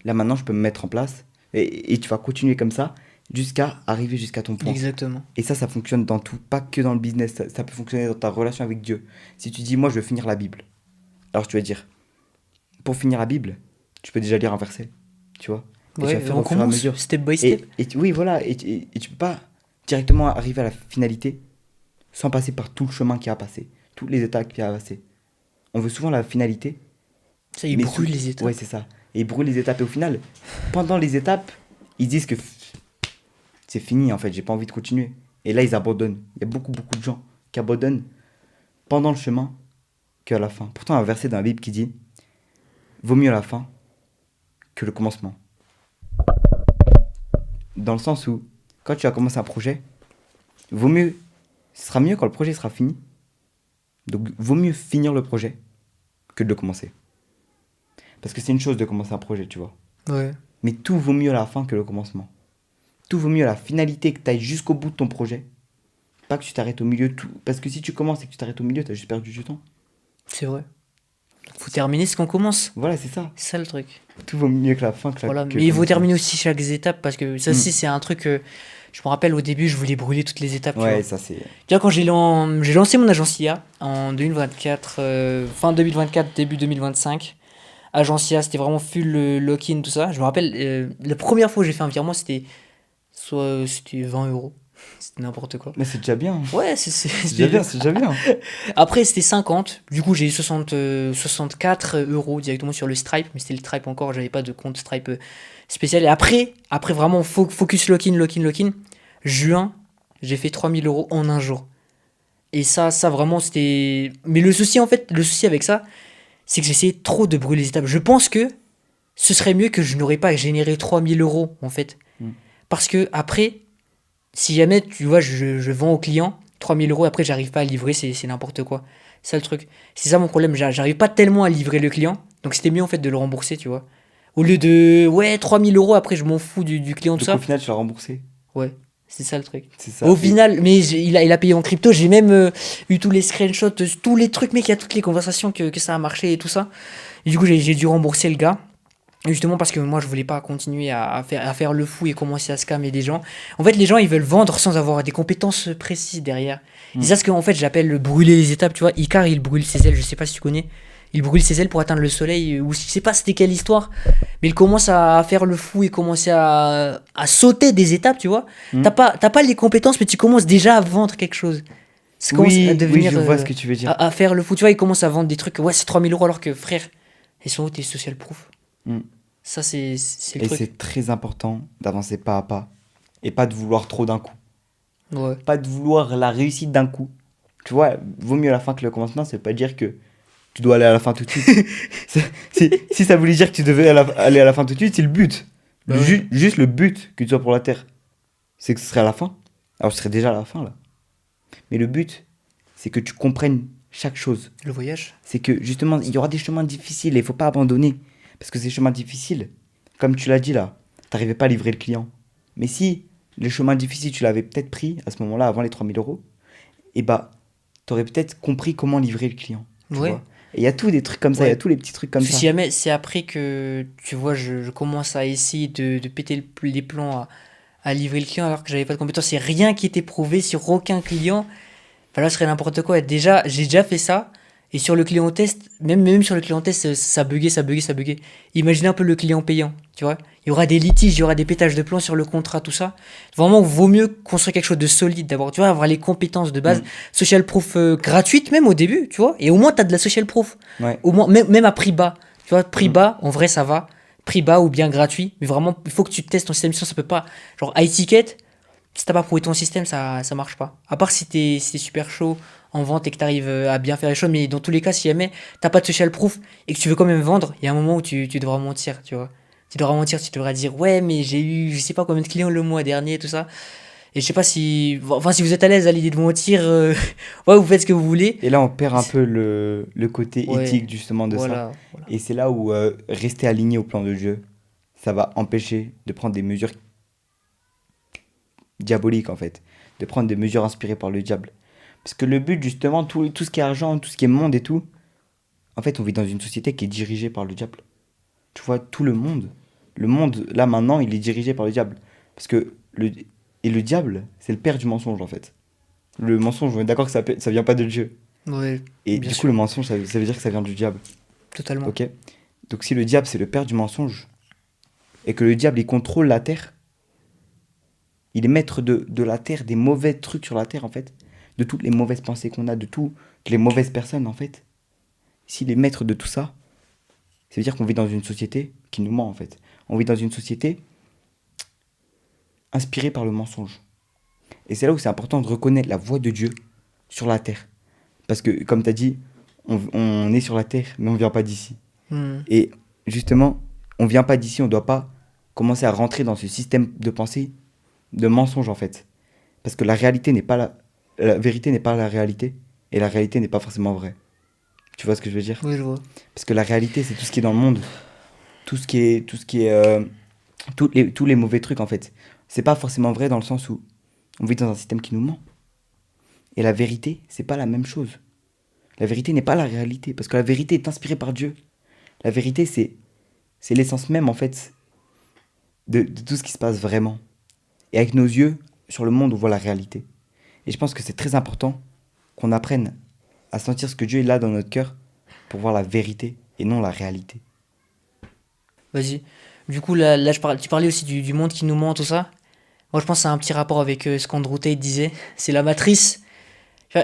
Là maintenant je peux me mettre en place et tu vas continuer comme ça jusqu'à arriver jusqu'à ton point. Exactement. Et ça fonctionne dans tout, pas que dans le business. Ça peut fonctionner dans ta relation avec Dieu. Si tu dis, moi, je veux finir la Bible, alors tu vas dire, pour finir la Bible, tu peux déjà lire un verset, tu vois. Et tu vas Ouais, faire on au fur et à commence mesure. step by step. Oui, voilà. Et tu peux pas directement arriver à la finalité sans passer par tout le chemin qu'il y a à passer, toutes les étapes qu'il y a à passer. On veut souvent la finalité, Ça, il mais brûle les étapes. ouais, c'est ça. Et ils brûlent les étapes. Et au final, pendant les étapes, ils disent que c'est fini en fait, j'ai pas envie de continuer. Et là, ils abandonnent. Il y a beaucoup, beaucoup de gens qui abandonnent pendant le chemin qu'à la fin. Pourtant, il y a un verset dans la Bible qui dit vaut mieux la fin que le commencement. Dans le sens où, quand tu as commencé un projet, vaut mieux, ce sera mieux quand le projet sera fini. Donc, vaut mieux finir le projet que de le commencer. Parce que c'est une chose de commencer un projet, tu vois. Ouais. Mais tout vaut mieux à la fin que le commencement. Tout vaut mieux à la finalité, que tu ailles jusqu'au bout de ton projet. Pas que tu t'arrêtes au milieu. Tout. Parce que si tu commences et que tu t'arrêtes au milieu, tu as juste perdu du temps. C'est vrai. Faut terminer ce qu'on commence. Voilà, c'est ça. C'est ça le truc. Tout vaut mieux que la fin. Voilà. Que Mais il faut commencer. terminer aussi chaque étape parce que ça Mm. aussi c'est un truc. Je me rappelle au début, je voulais brûler toutes les étapes. Tu vois. Ouais, ça c'est. Tu vois, quand j'ai lancé mon agence IA en 2024, fin 2024, début 2025. Agence IA, c'était vraiment full lock-in, tout ça. Je me rappelle, la première fois que j'ai fait un virement, c'était 20 euros. C'était n'importe quoi. Mais c'est déjà bien. Ouais, C'est déjà bien, c'est déjà bien. Après, c'était 50. Du coup, j'ai eu 64 euros directement sur le Stripe. Mais c'était le Stripe encore. J'avais pas de compte Stripe spécial. Et après vraiment, focus lock-in, lock-in, lock-in. Juin, j'ai fait 3000 euros en un jour. Et ça vraiment, c'était. Mais le souci, en fait, le souci avec ça, c'est que j'essayais trop de brûler les étapes. Je pense que ce serait mieux que je n'aurais pas généré 3000 euros, en fait. Mm. Parce que après, si jamais, tu vois, je vends au client 3000 euros, après, j'arrive pas à livrer, c'est n'importe quoi. C'est ça le truc. C'est ça mon problème, j'arrive pas tellement à livrer le client. Donc c'était mieux, en fait, de le rembourser, tu vois. Au lieu de, ouais, 3000 euros, après, je m'en fous du client, tout Donc au ça. final, tu l'as remboursé. Ouais, c'est ça le truc. C'est ça. Au Et- final, mais il a payé en crypto. J'ai même eu tous les screenshots, tous les trucs, mec, il y a toutes les conversations que ça a marché et tout ça. Et du coup, j'ai dû rembourser le gars. Justement parce que moi, je voulais pas continuer à faire le fou et commencer à scammer des gens. En fait, les gens, ils veulent vendre sans avoir des compétences précises derrière. Mm. Et c'est ça ce que, en fait, j'appelle le brûler les étapes. Tu vois, Icar, il brûle ses ailes. Je sais pas si tu connais. Il brûle ses ailes pour atteindre le soleil. Ou je sais pas c'était quelle histoire. Mais il commence à faire le fou et commencer à sauter des étapes, tu vois. Mm. T'as pas les compétences, mais tu commences déjà à vendre quelque chose. Ça commence Oui, à oui, devenir. je vois ce que tu veux dire. À faire le fou. Tu vois, il commence à vendre des trucs. Ouais, c'est 3000 euros alors que, frère, ils sont où tes social proof? Mm. Ça, c'est le Et truc. c'est très important d'avancer pas à pas et pas de vouloir trop d'un coup. Ouais. Pas de vouloir la réussite d'un coup. Tu vois, vaut mieux la fin que le commencement, ça veut pas dire que tu dois aller à la fin tout de suite. Si ça voulait dire que tu devais aller à la fin tout de suite, c'est le but. Bah ouais. Juste le but que tu sois pour la Terre, c'est que ce serait à la fin. Alors ce serait déjà à la fin là. Mais le but, c'est que tu comprennes chaque chose. Le voyage. C'est que justement, il y aura des chemins difficiles et il faut pas abandonner. Parce que ces chemins difficiles, comme tu l'as dit là, t'arrivais pas à livrer le client. Mais si le chemin difficile, tu l'avais peut-être pris à ce moment-là, avant les 3 000 euros, et bah, t'aurais peut-être compris comment livrer le client, tu Ouais, vois. Et il y a tous des trucs comme ça, il y a ouais. tous les petits trucs comme Parce que si ça. jamais c'est après que, tu vois, je commence à essayer de péter les plombs à livrer le client alors que j'avais pas de compétences, c'est rien qui était prouvé sur aucun client. Enfin là, ce serait n'importe quoi. Déjà, j'ai déjà fait ça. Et sur le client test, même sur le client test, ça buguait, ça buguait, ça buguait. Imaginez un peu le client payant, tu vois. Il y aura des litiges, il y aura des pétages de plomb sur le contrat, tout ça. Vraiment, vaut mieux construire quelque chose de solide d'abord, tu vois, avoir les compétences de base. Mm. Social proof gratuite même au début, tu vois. Et au moins, t'as de la social proof. Ouais. Au moins, même à prix bas. Tu vois, prix Mm. bas, en vrai, ça va. Prix bas ou bien gratuit. Mais vraiment, il faut que tu testes ton système, sinon ça peut pas. Genre, high ticket, si t'as pas prouvé ton système, ça marche pas. À part si t'es super chaud en vente et que t'arrives à bien faire les choses, mais dans tous les cas, si jamais t'as pas de social proof et que tu veux quand même vendre, il y a un moment où tu devras mentir, tu vois. Tu devras mentir, tu devras dire ouais, mais j'ai eu je sais pas combien de clients le mois dernier, tout ça. Et je sais pas si. Enfin, si vous êtes à l'aise à l'idée de mentir, ouais, vous faites ce que vous voulez. Et là, on perd un peu le côté Ouais, éthique justement de ça. voilà, voilà. Et c'est là où rester aligné au plan de Dieu, ça va empêcher de prendre des mesures diaboliques en fait, de prendre des mesures inspirées par le diable. Parce que le but justement, tout ce qui est argent, tout ce qui est monde et tout, en fait, on vit dans une société qui est dirigée par le diable. Tu vois, tout le monde là maintenant, il est dirigé par le diable. Parce que le diable, c'est le père du mensonge en fait. Le mensonge, on est d'accord que ça vient pas de Dieu. Ouais, Et bien du coup, le sûr, mensonge, ça veut dire que ça vient du diable. totalement. Ok. Donc si le diable c'est le père du mensonge et que le diable il contrôle la terre, il est maître de la terre, des mauvais trucs sur la terre en fait, de toutes les mauvaises pensées qu'on a, de toutes les mauvaises personnes en fait. S'il est maître de tout ça, ça veut dire qu'on vit dans une société qui nous ment en fait. On vit dans une société inspirée par le mensonge. Et c'est là où c'est important de reconnaître la voix de Dieu sur la terre. Parce que comme tu as dit, on est sur la terre, mais on ne vient pas d'ici. Hmm. Et justement, on ne vient pas d'ici, on ne doit pas commencer à rentrer dans ce système de pensée de mensonge en fait. Parce que la réalité n'est pas la vérité n'est pas la réalité et la réalité n'est pas forcément vraie. Tu vois ce que je veux dire? Oui, je vois. Parce que la réalité c'est tout ce qui est dans le monde, tout ce qui est tous les mauvais trucs en fait. C'est pas forcément vrai dans le sens où on vit dans un système qui nous ment. Et la vérité, c'est pas la même chose. La vérité n'est pas la réalité parce que la vérité est inspirée par Dieu. La vérité c'est l'essence même en fait de tout ce qui se passe vraiment. Et avec nos yeux sur le monde, on voit la réalité. Et je pense que c'est très important qu'on apprenne à sentir ce que Dieu est là dans notre cœur pour voir la vérité et non la réalité. Vas-y. Du coup, là tu parlais aussi du monde qui nous ment, tout ça. Moi, je pense que ça a un petit rapport avec ce qu'Andrew Tate disait. C'est la matrice.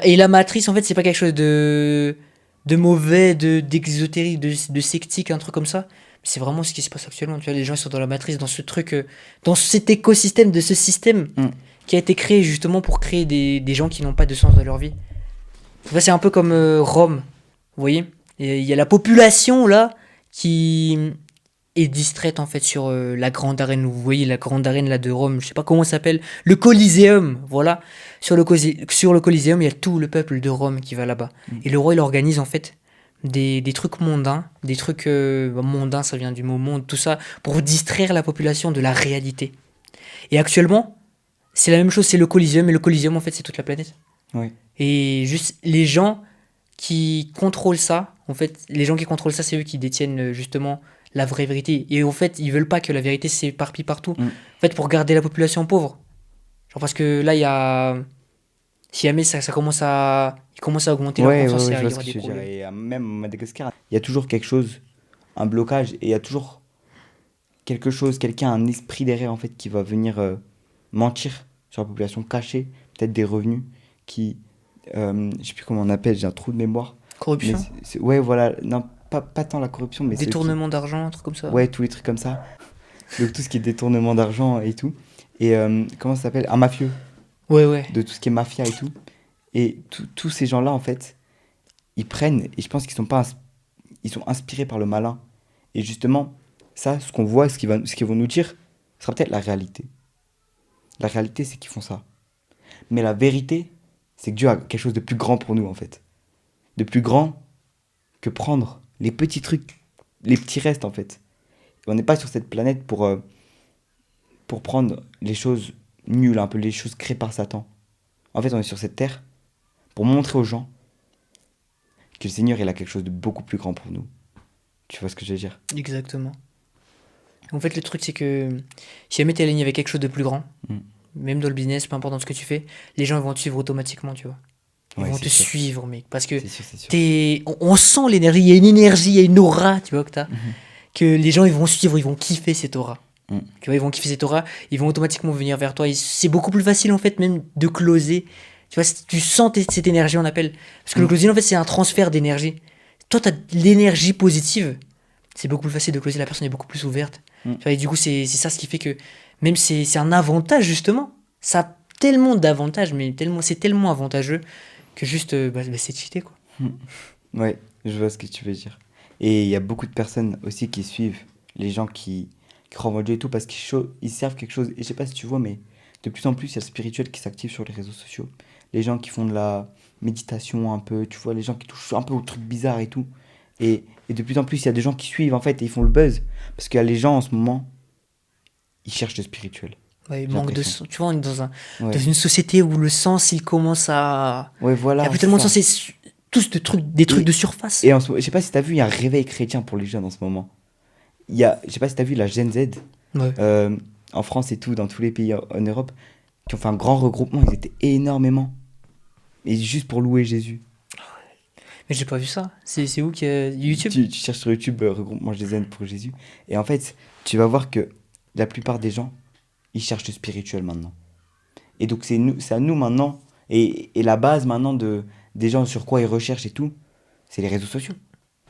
Et la matrice, en fait, c'est pas quelque chose de mauvais, d'exotérique, de sectique, un truc comme ça. Mais c'est vraiment ce qui se passe actuellement. Tu vois, les gens ils sont dans la matrice, dans ce truc, dans cet écosystème, de ce système Mm. qui a été créé justement pour créer des gens qui n'ont pas de sens dans leur vie. Tu vois, c'est un peu comme Rome. Vous voyez? Et il y a la population là qui est distraite en fait sur la grande arène. Vous voyez la grande arène là de Rome, je sais pas comment ça s'appelle, le Coliseum, voilà. Sur le Coliseum, il y a tout le peuple de Rome qui va là-bas. Mm. Et le roi il organise en fait des trucs mondains, des trucs mondains, ça vient du mot monde, tout ça, pour distraire la population de la réalité. Et actuellement, c'est la même chose, c'est le Coliseum, et le Coliseum en fait c'est toute la planète. Ouais. Et juste les gens qui contrôlent ça, en fait, les gens qui contrôlent ça, c'est eux qui détiennent justement la vraie vérité. Et en fait, ils veulent pas que la vérité s'éparpille partout. Mm. En fait, pour garder la population pauvre. Genre parce que là, il y a... Si jamais ça commence à... Ils commencent à augmenter leur Ouais, ouais, conscience, ouais, il je y vois ce aura que des tu veux dire. problèmes. Et même à Madagascar, il y a toujours quelque chose, un blocage, et il y a toujours quelque chose, quelqu'un, un esprit derrière en fait qui va venir mentir sur la population, cacher peut-être des revenus qui, je sais plus comment on appelle, j'ai un trou de mémoire. Mais Corruption, ouais, voilà, non, pas tant la corruption, mais ceux qui, détournement d'argent, un truc comme ça. ouais, tous les trucs comme ça. Donc tout ce qui est détournement d'argent et tout. Et comment ça s'appelle? Un mafieux, Ouais, ouais. de tout ce qui est mafia et tout. Et tous ces gens-là, en fait, ils prennent, et je pense qu'ils sont pas, ils sont inspirés par le malin. Et justement, ça, ce qu'on voit, ce qu'ils vont nous dire, sera peut-être la réalité. La réalité, c'est qu'ils font ça. Mais la vérité, c'est que Dieu a quelque chose de plus grand pour nous, en fait. De plus grand que prendre les petits trucs, les petits restes, en fait. On n'est pas sur cette planète pour prendre les choses nul, un peu les choses créées par Satan. En fait, on est sur cette terre pour montrer aux gens que le Seigneur, il a quelque chose de beaucoup plus grand pour nous. Tu vois ce que je veux dire? Exactement. En fait, le truc, c'est que si jamais t'es aligné avec quelque chose de plus grand, Mm. même dans le business, peu importe dans ce que tu fais, les gens vont te suivre automatiquement, tu vois. Ils Ouais, vont c'est te sûr. suivre, mec. Parce que C'est sûr, c'est sûr. on sent l'énergie, il y a une énergie, il y a une aura, tu vois, que t'as. Mhm. Que les gens, ils vont suivre, ils vont kiffer cette aura. Mm. Tu vois, ils vont kiffer cette aura, ils vont automatiquement venir vers toi. C'est beaucoup plus facile, en fait, même de closer. Tu vois, tu sens cette énergie, on appelle. Parce que le Mm. closing, en fait, c'est un transfert d'énergie. Toi, t'as de l'énergie positive. C'est beaucoup plus facile de closer, la personne est beaucoup plus ouverte. Mm. Tu vois, et du coup, c'est ça ce qui fait que même c'est un avantage, justement. Ça a tellement d'avantages, mais c'est tellement avantageux que juste, c'est cheaté, quoi. Mm. Ouais, je vois ce que tu veux dire. Et il y a beaucoup de personnes aussi qui suivent les gens qui croient en Dieu et tout parce ils servent quelque chose. Et je sais pas si tu vois, mais de plus en plus, il y a le spirituel qui s'active sur les réseaux sociaux. Les gens qui font de la méditation un peu, tu vois, les gens qui touchent un peu aux trucs bizarres et tout. Et de plus en plus, il y a des gens qui suivent en fait et ils font le buzz. Parce qu'il y a les gens en ce moment, ils cherchent le spirituel. Ouais, il J'ai manque de l'impression. sens. Tu vois, on est dans Ouais. une société où le sens, il commence à. Ouais, Il y a voilà, plus c'est tellement de ça. sens, tous des trucs Et, de surface. et je sais pas si t'as vu, il y a un réveil chrétien pour les jeunes en ce moment. Je sais pas si t'as vu la Gen Z, Ouais. euh, en France et tout, dans tous les pays en Europe, qui ont fait un grand regroupement, ils étaient énormément. Et juste pour louer Jésus. Mais j'ai pas vu ça. C'est où qu'il y a YouTube? Tu cherches sur YouTube regroupement Gen Z pour Jésus. Et en fait, tu vas voir que la plupart des gens, ils cherchent le spirituel maintenant. Et donc c'est à nous maintenant, et la base maintenant des gens sur quoi ils recherchent et tout, c'est les réseaux sociaux.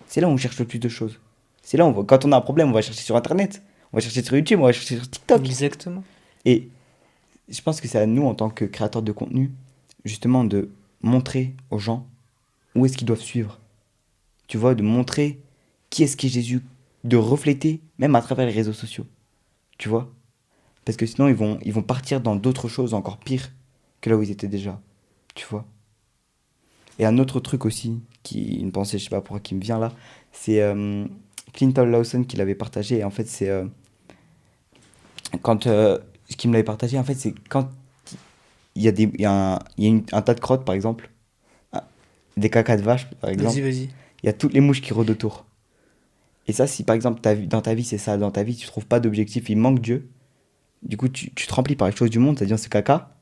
C'est là où on cherche le plus de choses. C'est là où quand on a un problème, on va chercher sur Internet, on va chercher sur YouTube, on va chercher sur TikTok. Exactement. Et je pense que c'est à nous, en tant que créateurs de contenu, justement de montrer aux gens où est-ce qu'ils doivent suivre. Tu vois, de montrer qui est-ce qu'est Jésus, de refléter, même à travers les réseaux sociaux. Tu vois? Parce que sinon, ils vont partir dans d'autres choses encore pires que là où ils étaient déjà. Tu vois? Et un autre truc aussi, une pensée, je sais pas pourquoi, qui me vient là, c'est Clinton Lawson qui l'avait partagé. Et en fait, c'est quand. Ce qui me l'avait partagé, en fait, c'est quand il y a un tas de crottes, par exemple, ah, des cacas de vache, par Vas-y, exemple, vas-y. il y a toutes les mouches qui rôdent autour. Et ça, si par exemple, dans ta vie, c'est ça, dans ta vie, tu trouves pas d'objectif, il manque Dieu, du coup, tu te remplis par les choses du monde, c'est-à-dire ce caca,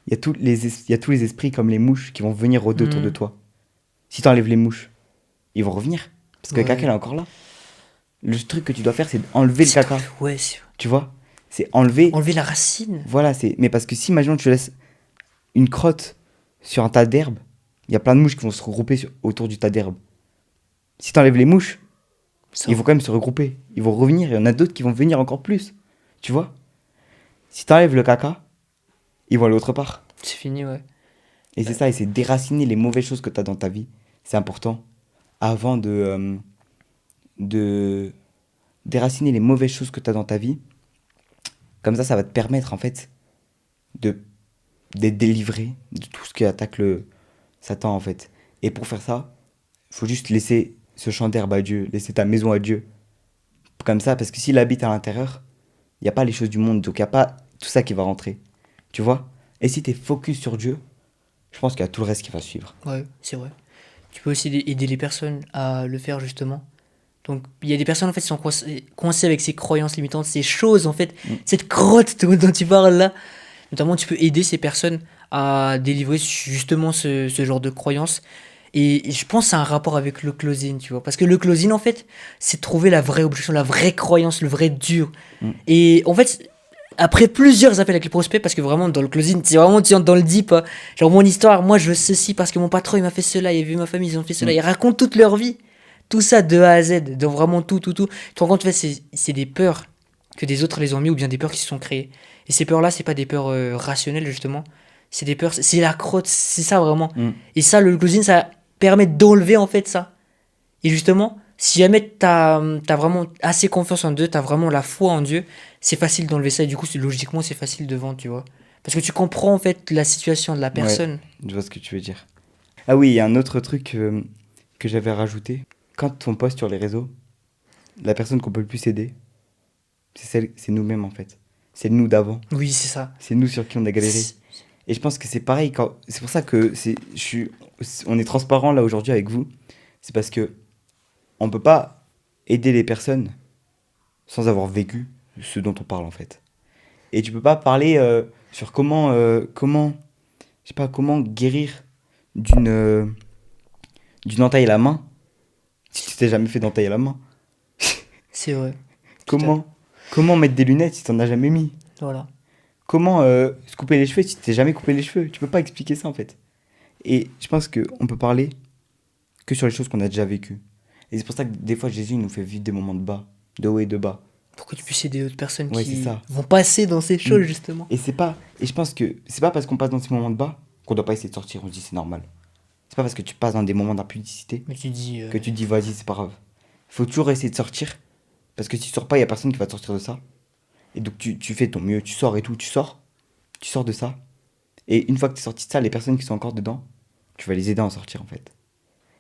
il y a tous les esprits comme les mouches qui vont venir rôder autour de Hmm. toi. Si tu enlèves les mouches, ils vont revenir. Parce que le caca, il Ouais. est encore là. Le truc que tu dois faire, c'est enlever le caca. Ouais, Tu vois? C'est enlever. enlever la racine. Voilà, c'est. Mais parce que si, imaginons, tu laisses une crotte sur un tas d'herbes, il y a plein de mouches qui vont se regrouper autour du tas d'herbes. Si tu enlèves les mouches, Ça, ils vont quand même se regrouper. Ils vont revenir. Il y en a d'autres qui vont venir encore plus. Tu vois? Si tu enlèves le caca, ils vont aller autre part. c'est fini, ouais. Et c'est ça, et c'est déraciner les mauvaises choses que tu as dans ta vie. C'est important. Avant de déraciner les mauvaises choses que tu as dans ta vie. Comme ça va te permettre, en fait, de d'être délivré de tout ce qui attaque le Satan, en fait. Et pour faire ça, il faut juste laisser ce champ d'herbe à Dieu, laisser ta maison à Dieu. Comme ça, parce que s'il habite à l'intérieur, il n'y a pas les choses du monde, donc il n'y a pas tout ça qui va rentrer. Tu vois? Et si tu es focus sur Dieu, je pense qu'il y a tout le reste qui va suivre. Ouais, c'est vrai. Tu peux aussi aider les personnes à le faire, justement. Donc, il y a des personnes, en fait, qui sont coincées avec ces croyances limitantes, ces choses, en fait, Mm. cette crotte dont tu parles là. Notamment, tu peux aider ces personnes à délivrer justement ce genre de croyances. Et je pense que c'est un rapport avec le closing, tu vois. Parce que le closing, en fait, c'est trouver la vraie objection, la vraie croyance, le vrai dur. Mm. Et en fait, après plusieurs appels avec les prospects, parce que vraiment, dans le closing, c'est vraiment, tu entres dans le deep. Hein. Genre, mon histoire, moi, je veux ceci parce que mon patron, il m'a fait cela, il a vu ma famille, ils ont fait cela. Mm. Ils racontent toute leur vie. Tout ça de A à Z, dans vraiment tout, tout, tout. Tu te rends compte, en fait, c'est des peurs que des autres les ont mis ou bien des peurs qui se sont créées. Et ces peurs-là, c'est pas des peurs rationnelles, justement. C'est des peurs, c'est la crotte, c'est ça vraiment. Mm. Et ça, le closing, ça permet d'enlever en fait ça. Et justement, si jamais t'as vraiment assez confiance en Dieu, t'as vraiment la foi en Dieu, c'est facile d'enlever ça. Et du coup, logiquement, c'est facile de vendre, tu vois. Parce que tu comprends en fait la situation de la Ouais, personne. je vois ce que tu veux dire. Ah oui, il y a un autre truc que j'avais rajouté. Quand on poste sur les réseaux, la personne qu'on peut le plus aider, c'est nous-mêmes en fait. c'est le nous d'avant. Oui, c'est ça. C'est nous sur qui on a galéré. C'est- Et je pense que c'est pareil. C'est pour ça que on est transparent là aujourd'hui avec vous. C'est parce que on peut pas aider les personnes sans avoir vécu ce dont on parle en fait. Et tu peux pas parler sur je sais pas, comment guérir d'une d'une entaille à la main si tu t'es jamais fait d'entaille à la main. C'est vrai. Comment mettre des lunettes si t'en as jamais mis. Voilà. Comment se couper les cheveux si tu t'es jamais coupé les cheveux. Tu peux pas expliquer ça en fait. Et je pense qu'on peut parler que sur les choses qu'on a déjà vécues. Et c'est pour ça que des fois Jésus il nous fait vivre des moments de bas, de haut et de bas. Pour que tu puisses aider d'autres personnes Ouais, c'est qui ça. vont passer dans ces choses, Mm. justement. Et je pense que c'est pas parce qu'on passe dans ces moments de bas qu'on doit pas essayer de sortir. On se dit c'est normal. C'est pas parce que tu passes dans des moments d'impudicité Mais tu dis, que tu te dis vas-y c'est pas grave. Faut toujours essayer de sortir parce que si tu sors pas, il y a personne qui va te sortir de ça. Et donc tu fais ton mieux, tu sors et tout, tu sors de ça. Et une fois que tu es sorti de ça, les personnes qui sont encore dedans, tu vas les aider à en sortir en fait.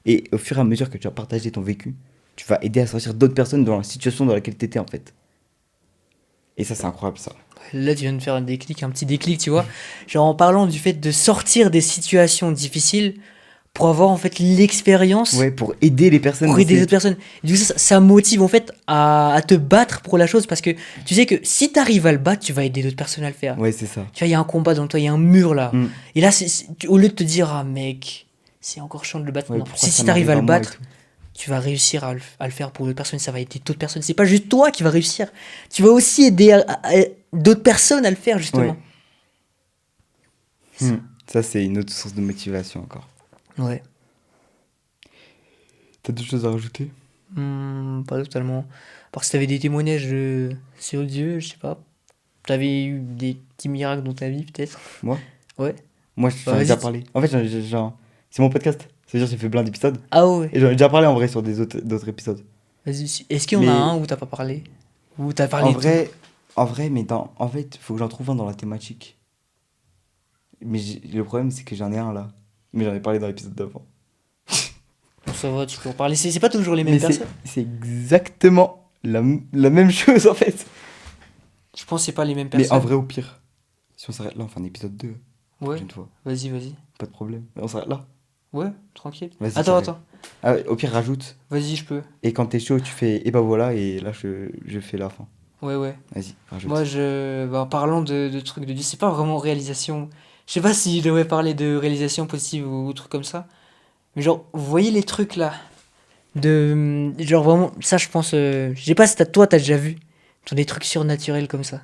Et au fur et à mesure que tu vas partager ton vécu, tu vas aider à sortir d'autres personnes dans la situation dans laquelle tu étais en fait. Et ça c'est incroyable ça. là, tu viens de faire un petit déclic, tu vois. Genre, en parlant du fait de sortir des situations difficiles pour avoir, en fait, l'expérience, Ouais, pour aider les personnes. pour aider les autres personnes. Et du coup, ça motive, en fait, à te battre pour la chose parce que tu sais que si tu arrives à le battre, tu vas aider d'autres personnes à le faire. Ouais, c'est ça. Tu vois, il y a un combat dans toi, il y a un mur là. Mm. Et là, au lieu de te dire, ah mec, c'est encore chiant de le battre, Ouais, non. pourquoi Si ça tu arrives à le m'arrive moi et battre, tout. tu vas réussir à le faire pour d'autres personnes, ça va aider d'autres personnes. C'est pas juste toi qui vas réussir. Tu vas aussi aider d'autres personnes à le faire, justement. Ouais. Ça, c'est une autre source de motivation encore. Ouais. T'as d'autres choses à rajouter? Pas totalement. Parce que t'avais des témoignages sur Dieu, je sais pas. T'avais eu des petits miracles dans ta vie, peut-être. Moi Ouais. Moi, Bah, j'en ai vas-y, déjà parlé. En fait, c'est mon podcast. C'est-à-dire, j'ai fait plein d'épisodes. Ah ouais. Et j'en ai déjà parlé en vrai sur d'autres épisodes. Vas-y. Est-ce qu'il y en Mais a un où t'as pas parlé? Où t'as parlé en de tout? vrai, en fait, faut que j'en trouve un dans la thématique. Mais le problème, c'est que j'en ai un là. Mais j'en ai parlé dans l'épisode d'avant. Bon, ça va, tu peux en parler. C'est pas toujours les mêmes Mais personnes. c'est exactement la même chose en fait. Je pense que c'est pas les mêmes Mais en personnes. vrai, au pire, si on s'arrête là, on fait un épisode 2 Ouais, une fois. vas-y. Pas de problème. On s'arrête là. Ouais, tranquille. Vas-y, Attends, carré. attends. Ah ouais, au pire, rajoute. Vas-y, je peux. Et quand t'es chaud, tu fais et bah voilà, et là, je fais la fin. Ouais. Vas-y, rajoute. Moi, en parlant de trucs de Dieu, c'est pas vraiment réalisation. Je sais pas si je devrais parler de réalisation positive ou trucs comme ça. Mais genre, vous voyez les trucs là genre vraiment, ça je pense. Je sais pas si toi t'as déjà vu. Genre des trucs surnaturels comme ça.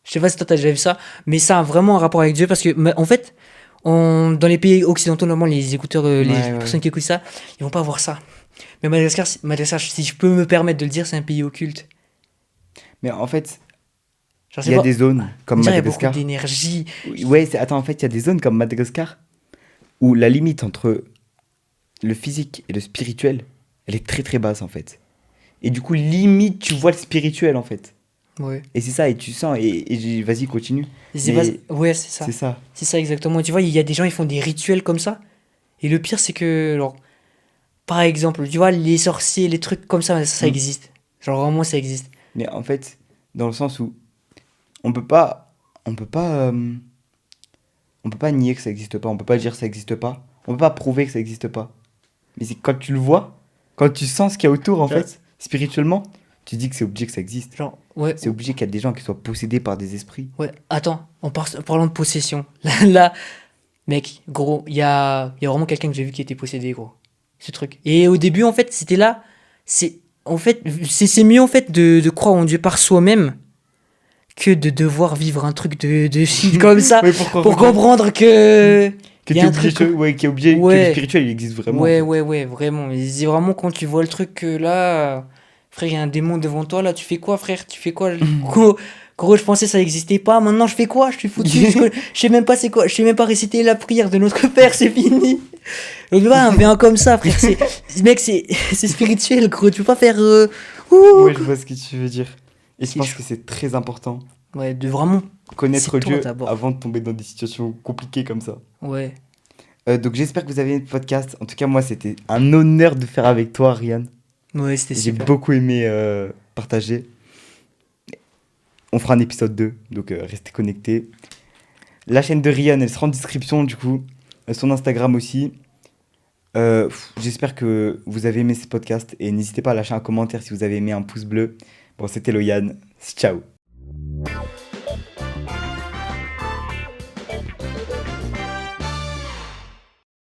Je sais pas si toi t'as déjà vu ça. Mais ça a vraiment un rapport avec Dieu parce que, en fait, dans les pays occidentaux, normalement, les écouteurs, les Ouais. personnes qui écoutent ça, ils vont pas voir ça. Mais Madagascar, si je peux me permettre de le dire, c'est un pays occulte. Mais en fait, Genre, il y a des zones on comme dirait qu'il y a beaucoup Madagascar. d'énergie. Ouais, attends, en fait, il y a des zones comme Madagascar où la limite entre le physique et le spirituel, elle est très très basse en fait. Et du coup, limite, tu vois le spirituel en fait. Ouais. Et c'est ça, et tu sens, vas-y, continue. C'est Mais ouais, c'est ça. c'est ça. C'est ça exactement. Tu vois, il y a des gens, ils font des rituels comme ça. Et le pire, c'est que, genre, par exemple, tu vois, les sorciers, les trucs comme ça Mm. existe. Genre, vraiment, ça existe. Mais en fait, dans le sens où on peut pas, on peut pas, on peut pas nier que ça existe pas, on peut pas dire que ça existe pas, on peut pas prouver que ça existe pas. Mais c'est quand tu le vois, quand tu sens ce qu'il y a autour en Ouais. fait, spirituellement, tu dis que c'est obligé que ça existe. Genre, ouais, C'est obligé qu'il y a des gens qui soient possédés par des esprits. ouais. Attends, en parlant de possession. Là, mec, gros, il y a vraiment quelqu'un que j'ai vu qui était possédé, gros. Ce truc. Et au début, en fait, c'était là. C'est mieux, en fait, de croire en Dieu par soi-même que de devoir vivre un truc de shit comme ça. Ouais, pour Pour comprendre que. que y a t'es un obligé, truc- ouais, qui est obligé, que Ouais. le spirituel il existe vraiment. Ouais, en fait. ouais, vraiment. Mais c'est vraiment quand tu vois le truc que là, frère, il y a un démon devant toi, là, tu fais quoi, frère? Tu fais quoi? Gros, je pensais que ça n'existait pas, maintenant je fais quoi? Je suis foutu, je sais même pas c'est quoi, je sais même pas réciter la prière de notre Père, c'est fini. Donc là, un bien comme ça, frère, mec, c'est spirituel, gros, tu peux pas faire. Ouais, je vois ce que tu veux dire. Et je C'est pense chaud. que c'est très important Ouais, de vraiment. connaître C'est toi Dieu d'abord. avant de tomber dans des situations compliquées comme ça. Ouais. Donc j'espère que vous avez aimé le podcast. En tout cas, moi, c'était un honneur de faire avec toi, Ariane. Ouais, c'était J'ai super. beaucoup aimé partager. on fera un épisode 2, donc restez connectés. La chaîne de Ryan, elle sera en description du coup, son Instagram aussi. J'espère que vous avez aimé ce podcast et n'hésitez pas à lâcher un commentaire si vous avez aimé, un pouce bleu. Bon, c'était Loyan, ciao.